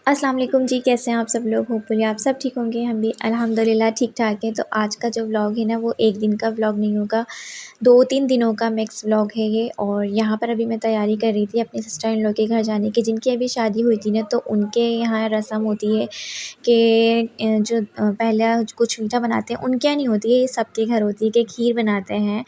अस्सलाम वालेकुम जी, कैसे हैं आप सब लोग? होपफुली आप सब ठीक होंगे, हम भी अल्हम्दुलिल्लाह ठीक-ठाक हैं। तो आज का जो व्लॉग है ना, वो एक दिन का व्लॉग नहीं होगा, 2-3 दिनों का मिक्स व्लॉग है ये। और यहाँ पर अभी मैं तैयारी कर रही थी अपनी सिस्टर इन लॉ के घर जाने की, जिनकी अभी शादी हुई थी ना, तो उनके यहाँ रस्म होती है कि पहला कुछ मीठा बनाते हैं, उनके यहाँ नहीं होती है, ये सबके घर होती है कि खीर बनाते हैं।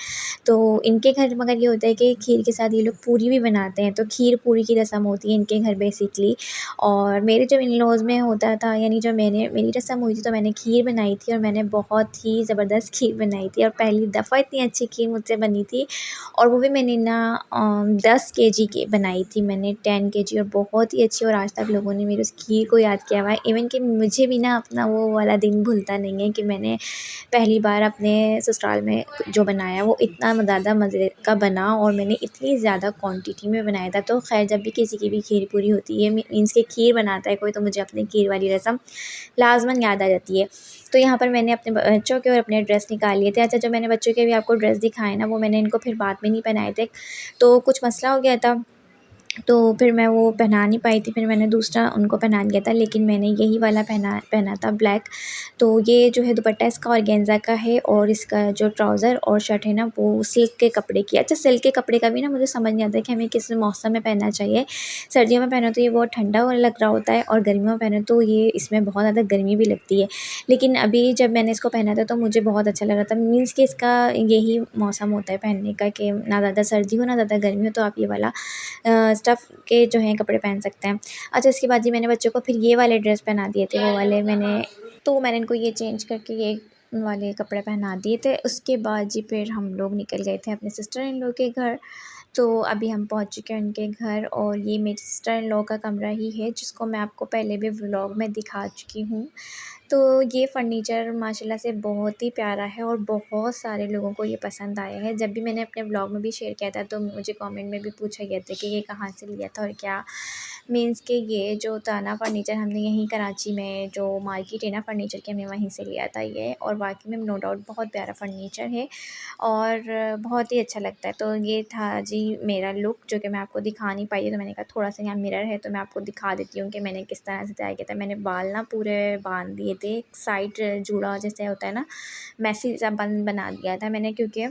तो इनके घर मगर ये होता है कि खीर के साथ ये लोग पूरी भी बनाते हैं, तो खीर पूरी की रस्म होती है इनके घर बेसिकली। और मेरे जो इन-लॉज़ में होता था, यानी जो मेरी रस्म हुई थी, तो मैंने खीर बनाई थी और मैंने बहुत ही ज़बरदस्त खीर बनाई थी और पहली दफ़ा इतनी अच्छी खीर मुझसे बनी थी। और वो भी मैंने ना 10 केजी की बनाई थी मैंने, 10 केजी, और बहुत ही अच्छी। और आज तक लोगों ने मेरी उस खीर को याद किया हुआ है, इवन कि मुझे भी ना अपना वो वाला दिन भूलता नहीं है कि मैंने पहली बार अपने ससुराल में जो बनाया वो इतना ज़्यादा मज़े का बना और मैंने इतनी ज़्यादा क्वांटिटी में बनाया था। तो ख़ैर, जब भी किसी की भी खीर पूरी होती है, मीन्स कि खीर बनाता है कोई, तो मुझे अपनी खीर वाली रस्म लाज़मन याद आ जाती है। तो यहाँ पर मैंने अपने बच्चों के और अपने ड्रेस निकाल लिए थे। अच्छा, जो मैंने बच्चों के भी आपको ड्रेस दिखाए ना, वो मैंने इनको फिर बाद में नहीं पहनाए थे, तो कुछ मसला हो गया था, तो फिर मैं वो पहना नहीं पाई थी, फिर मैंने दूसरा उनको पहना दिया था, लेकिन मैंने यही वाला पहना पहना था, ब्लैक। तो ये जो है दुपट्टा इसका ऑर्गेन्जा का है और इसका जो ट्राउज़र और शर्ट है ना, वो सिल्क के कपड़े की। अच्छा, सिल्क के कपड़े का भी ना मुझे समझ नहीं आता कि हमें किस मौसम में पहनना चाहिए। सर्दियों में पहनो तो ये बहुत ठंडा और लग रहा होता है, और गर्मियों में पहनो तो ये इसमें बहुत ज़्यादा गर्मी भी लगती है। लेकिन अभी जब मैंने इसको पहना था तो मुझे बहुत अच्छा लग रहा था, मीन्स कि इसका यही मौसम होता है पहनने का कि ना ज़्यादा सर्दी हो ना ज़्यादा गर्मी हो, तो आप ये वाला स्टफ़ के जो हैं कपड़े पहन सकते हैं। अच्छा, इसके बाद जी मैंने बच्चों को फिर ये वाले ड्रेस पहना दिए थे, वो वाले मैंने इनको ये चेंज करके ये वाले कपड़े पहना दिए थे। उसके बाद जी फिर हम लोग निकल गए थे अपने सिस्टर इन लॉ के घर। तो अभी हम पहुंच चुके हैं उनके घर, और ये मेरी सिस्टर इन लॉ का कमरा ही है, जिसको मैं आपको पहले भी व्लॉग में दिखा चुकी हूँ। तो ये फ़र्नीचर माशाल्लाह से बहुत ही प्यारा है और बहुत सारे लोगों को ये पसंद आया है। जब भी मैंने अपने व्लॉग में भी शेयर किया था, तो मुझे कमेंट में भी पूछा गया था कि ये कहाँ से लिया था और क्या, मीन्स कि ये जो था ना फ़र्नीचर, हमने यहीं कराची में जो मार्केट है ना फ़र्नीचर की, हमने वहीं से लिया था ये। और वाक़ई में नो डाउट बहुत प्यारा फ़र्नीचर है और बहुत ही अच्छा लगता है। तो ये था जी मेरा लुक, जो कि मैं आपको दिखा नहीं पाई, तो मैंने कहा थोड़ा-सा यहाँ मिरर है तो मैं आपको दिखा देती हूँ कि मैंने किस तरह से तैयार किया था। मैंने बाल ना पूरे बाँध दिए थे, एक साइड जूड़ा जैसे होता है ना, मैसी सा बना दिया था मैंने, क्योंकि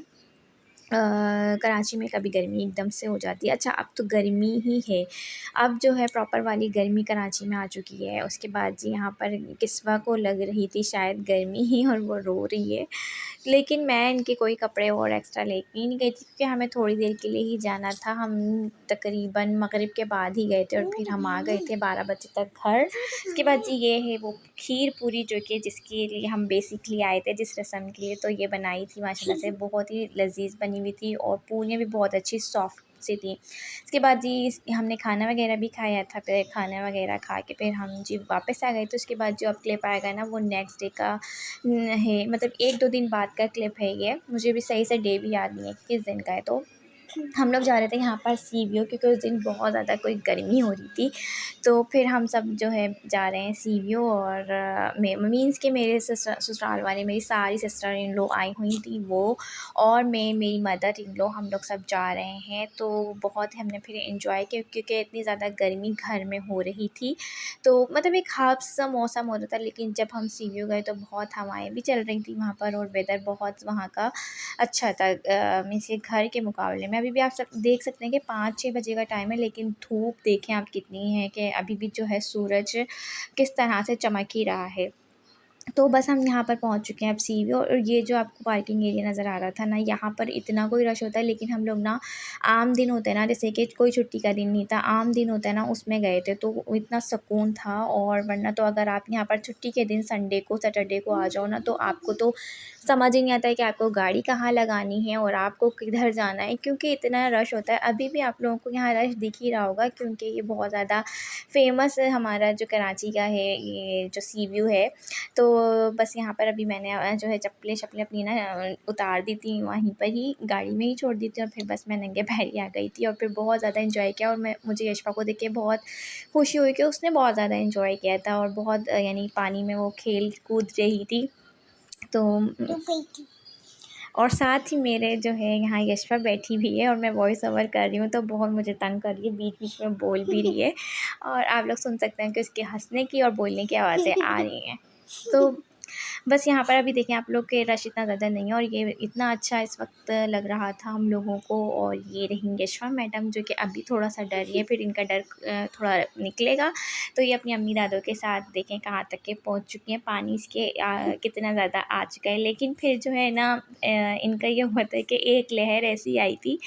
कराची में कभी गर्मी एकदम से हो जाती है। अच्छा, अब तो गर्मी ही है, अब जो है प्रॉपर वाली गर्मी कराची में आ चुकी है। उसके बाद जी यहाँ पर किस्वा को लग रही थी शायद गर्मी ही, और वो रो रही है। लेकिन मैं इनके कोई कपड़े और एक्स्ट्रा लेके ही नहीं गई थी, क्योंकि हमें थोड़ी देर के लिए ही जाना था। हम तकरीबन मगरिब के बाद ही गए थे और फिर हम आ गए थे 12 बजे तक घर। इसके बाद जी ये है वो खीर पूरी, जो कि जिसके लिए हम बेसिकली आए थे, जिस रस्म के लिए, तो ये बनाई थी माशाल्लाह से, बहुत ही लज़ीज़ बनी हुई थी और पूरियाँ भी बहुत अच्छी सॉफ्ट सी थी। इसके बाद जी हमने खाना वगैरह भी खाया था, फिर खाना वगैरह खा के फिर हम जी वापस आ गए। तो उसके बाद जो अब क्लिप आएगा ना, वो नेक्स्ट डे का है, मतलब 1-2 दिन बाद का क्लिप है ये। मुझे भी सही से डे भी याद नहीं है कि किस दिन का है। तो हम लोग जा रहे थे यहाँ पर सी व्यू, क्योंकि उस दिन बहुत ज़्यादा कोई गर्मी हो रही थी। तो फिर हम सब जो है जा रहे हैं सी व्यू, और मीन्स कि मेरे ससुराल वाले, मेरी सारी सिस्टर इन लॉ आई हुई थी वो, और मेरी मदर इन लॉ, हम लोग सब जा रहे हैं। तो बहुत हमने फिर एंजॉय किया, क्योंकि इतनी ज़्यादा गर्मी घर में हो रही थी, तो मतलब एक हाफ सा मौसम हो रहा था। लेकिन जब हम सी व्यू गए तो बहुत हवाएँ भी चल रही थी वहाँ पर, और वेदर बहुत वहाँ का अच्छा था, मीन्स ये घर के मुकाबले में। अभी भी आप सब देख सकते हैं कि 5-6 बजे का टाइम है, लेकिन धूप देखें आप कितनी है, कि अभी भी जो है सूरज किस तरह से चमक ही रहा है। तो बस हम यहाँ पर पहुँच चुके हैं अब सी व्यू, और ये जो आपको पार्किंग एरिया नज़र आ रहा था ना, यहाँ पर इतना कोई रश होता है, लेकिन हम लोग ना आम दिन होते हैं ना, जैसे कि कोई छुट्टी का दिन नहीं था, आम दिन होता है ना, उसमें गए थे, तो वो इतना सुकून था। और वरना तो अगर आप यहाँ पर छुट्टी के दिन संडे को, सैटरडे को आ जाओ ना, तो आपको तो समझ ही नहीं आता है कि आपको गाड़ी कहाँ लगानी है और आपको किधर जाना है, क्योंकि इतना रश होता है। अभी भी आप लोगों को यहाँ रश दिख ही रहा होगा, क्योंकि ये बहुत ज़्यादा फ़ेमस है हमारा जो कराची का है, ये जो सी व्यू है। तो बस यहाँ पर अभी मैंने जो है चप्पलें अपनी ना उतार दी थी, वहीं पर ही गाड़ी में ही छोड़ दी थी, और फिर बस मैं नंगे पैर ही आ गई थी। और फिर बहुत ज़्यादा एंजॉय किया, और मुझे यशफ़ा को देख के बहुत खुशी हुई कि उसने बहुत ज़्यादा एंजॉय किया था, और बहुत यानी पानी में वो खेल कूद रही थी। तो और साथ ही मेरे जो है यहाँ यशपा बैठी भी है और मैं वॉइस ओवर कर रही हूँ, तो बहुत मुझे तंग कर रही है, बीच-बीच में बोल भी रही है और आप लोग सुन सकते हैं कि उसके हँसने की और बोलने की आवाज़ें आ रही हैं। तो बस यहाँ पर अभी देखें आप लोग के रश इतना ज़्यादा नहीं है और ये इतना अच्छा इस वक्त लग रहा था हम लोगों को। और ये रही यशवा मैडम जो कि अभी थोड़ा सा डर रही है, फिर इनका डर थोड़ा निकलेगा तो ये अपनी अम्मी दादों के साथ देखें कहाँ तक के पहुँच चुकी हैं। पानी इसके कितना ज़्यादा आ चुका है, लेकिन फिर जो है ना इनका ये हुआ था कि एक लहर ऐसी आई थी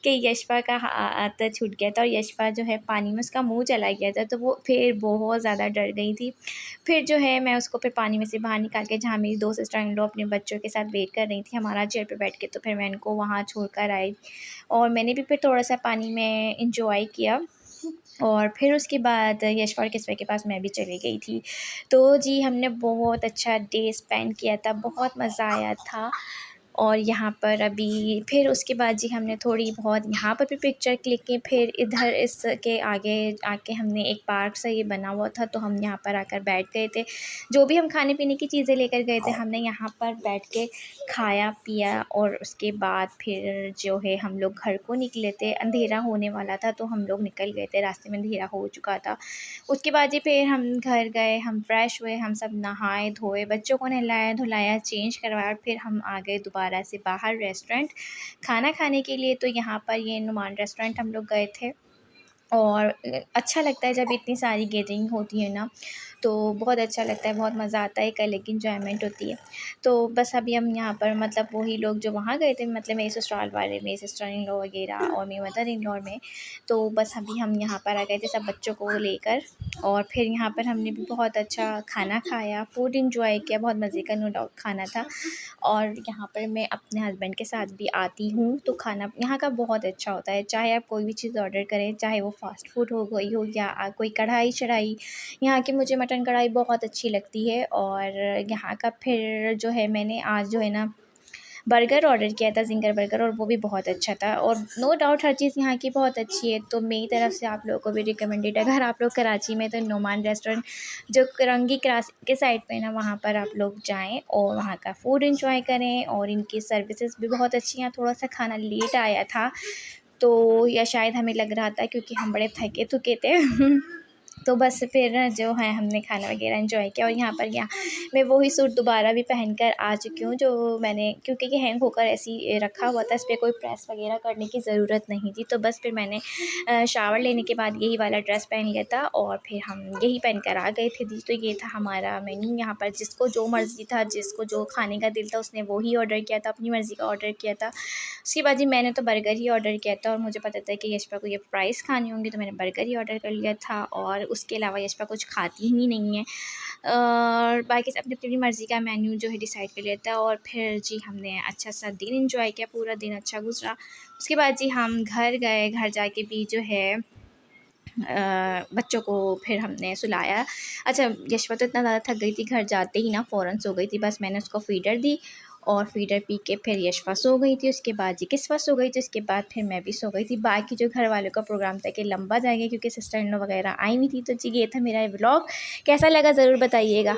कि यशवा का हाथ छूट गया था और यशवा जो है पानी में उसका मुँह चला गया था, तो वो फिर बहुत ज़्यादा डर गई थी। फिर जो है मैं उसको फिर पानी में से बाहर निकाल के, जहाँ मेरी 2 सिस्टर इन लॉ अपने बच्चों के साथ वेट कर रही थी हमारा चेयर पे बैठ के, तो फिर मैं इनको वहाँ छोड़कर आई और मैंने भी फिर थोड़ा-सा पानी में एन्जॉय किया। और फिर उसके बाद यशवा और किस्वा के पास मैं भी चली गई थी। तो जी हमने बहुत अच्छा डे स्पेंड किया था, बहुत मज़ा आया था। और यहाँ पर अभी फिर उसके बाद जी हमने थोड़ी बहुत यहाँ पर भी पिक्चर क्लिक की। फिर इधर इसके आगे आके हमने एक पार्क सा ये बना हुआ था, तो हम यहाँ पर आकर बैठ गए थे। जो भी हम खाने पीने की चीज़ें लेकर गए थे हमने यहाँ पर बैठ के खाया पिया और उसके बाद फिर जो है हम लोग घर को निकले थे। अंधेरा होने वाला था तो हम लोग निकल गए थे, रास्ते में अंधेरा हो चुका था। उसके बाद जी फिर हम घर गए, हम फ्रेश हुए, हम सब नहाए धोए, बच्चों को नहलाया धुलाया, चेंज करवाया और फिर हम आ गए दोबारा से बाहर रेस्टोरेंट खाना खाने के लिए। तो यहाँ पर ये नुमान रेस्टोरेंट हम लोग गए थे। और अच्छा लगता है जब इतनी सारी गैदरिंग होती है ना, तो बहुत अच्छा लगता है, बहुत मज़ा आता है, एक अलग एन्जॉयमेंट होती है। तो बस अभी हम यहाँ पर मतलब वही लोग जो वहाँ गए थे, मतलब मेरे ससुराल वाले, मेरे सिस्टर इन लॉ वगैरह और मेरी मदर इन लॉ में, तो बस अभी हम यहाँ पर आ गए थे सब बच्चों को लेकर। और फिर यहाँ पर हमने भी बहुत अच्छा खाना खाया, फूड एन्जॉय किया, बहुत मज़े का नो डाउट खाना था। और यहाँ पर मैं अपने हस्बैंड के साथ भी आती हूँ, तो खाना यहाँ का बहुत अच्छा होता है। चाहे आप कोई भी चीज़ ऑर्डर करें, चाहे वो फ़ास्ट फूड हो गई हो या कोई कढ़ाई-चढ़ाई, यहाँ की मुझे मटन कढ़ाई बहुत अच्छी लगती है। और यहाँ का फिर जो है मैंने आज जो है ना बर्गर ऑर्डर किया था, ज़िंगर बर्गर, और वो भी बहुत अच्छा था। और नो डाउट हर चीज़ यहाँ की बहुत अच्छी है, तो मेरी तरफ से आप लोगों को भी रिकमेंडेड है। अगर आप लोग कराची में तो नुमान रेस्टोरेंट जो करंगी क्रास के साइड पे है ना, वहाँ पर आप लोग जाएँ और वहाँ का फूड एन्जॉय करें। और इनकी सर्विसेज़ भी बहुत अच्छी हैं। थोड़ा-सा खाना लेट आया था, तो या शायद हमें लग रहा था क्योंकि हम बड़े थके-थुके थे। तो बस फिर जो है हमने खाना वगैरह एंजॉय किया। और यहाँ पर यहाँ मैं वही सूट दोबारा भी पहन कर आ चुकी हूँ जो मैंने, क्योंकि ये हैंग होकर ऐसे ही रखा हुआ था, इस पे कोई प्रेस वगैरह करने की ज़रूरत नहीं थी। तो बस फिर मैंने शावर लेने के बाद यही वाला ड्रेस पहन लिया था और फिर हम यही पहन कर आ गए थे। दी तो ये था हमारा मेन्यू। यहाँ पर जिसको जो मर्ज़ी था, जिसको जो खाने का दिल था, उसने वो ही ऑर्डर किया था, अपनी मर्ज़ी का ऑर्डर किया था। उसके बाद जी मैंने तो बर्गर ही ऑर्डर किया था और मुझे पता था कि यशपा को ये फ्राइज़ खानी होंगी, तो मैंने बर्गर ही ऑर्डर कर लिया था। और उसके अलावा यशपा कुछ खाती ही नहीं है। और बाकी सब अपनी अपनी मर्ज़ी का मेन्यू जो है डिसाइड कर लिया था। और फिर जी हमने अच्छा सा दिन एंजॉय किया, पूरा दिन अच्छा गुजरा। उसके बाद जी हम घर गए, घर जाके भी जो है बच्चों को फिर हमने सुलाया। अच्छा, यशवा तो इतना ज़्यादा थक गई थी, घर जाते ही ना फ़ौरन सो गई थी। बस मैंने उसको फ़ीडर दी और फ़ीडर पी के फिर यशवा सो गई थी। उसके बाद जी किस्वा सो गई थी, उसके बाद फिर मैं भी सो गई थी। बाकी जो घर वालों का प्रोग्राम था कि लंबा जाएगा क्योंकि सिस्टर इन लॉ वगैरह आई हुई थी। तो जी ये था मेरा व्लॉग, कैसा लगा ज़रूर बताइएगा।